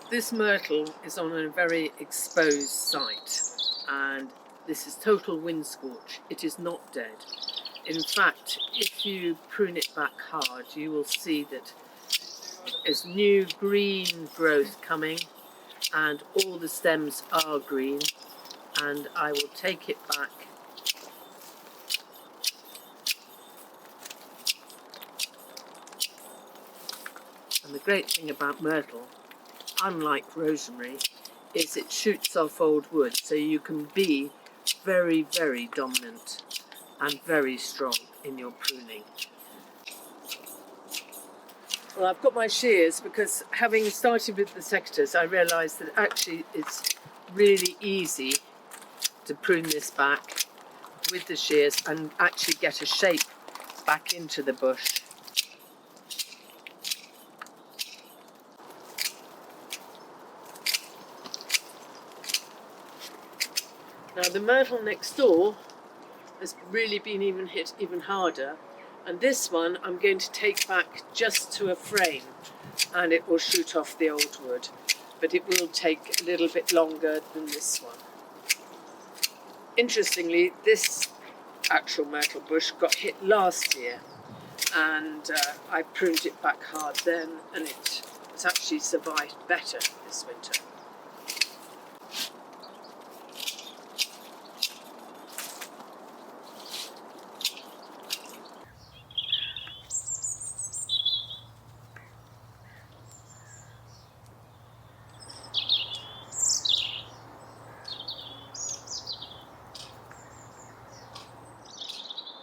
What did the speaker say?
This myrtle is on a very exposed site, and this is total wind scorch. It is not dead. In fact, if you prune it back hard, you will see that there's new green growth coming, and all the stems are green. And I will take it back and the great thing about myrtle, unlike rosemary, is it shoots off old wood, so you can be very, very dominant and very strong in your pruning. Well, I've got my shears because having started with the secateurs, I realised that actually it's really easy to prune this back with the shears and actually get a shape back into the bush. Now the myrtle next door has really been hit even harder, and this one I'm going to take back just to a frame and it will shoot off the old wood, but it will take a little bit longer than this one. Interestingly, this actual myrtle bush got hit last year, and I pruned it back hard then, and it has actually survived better this winter.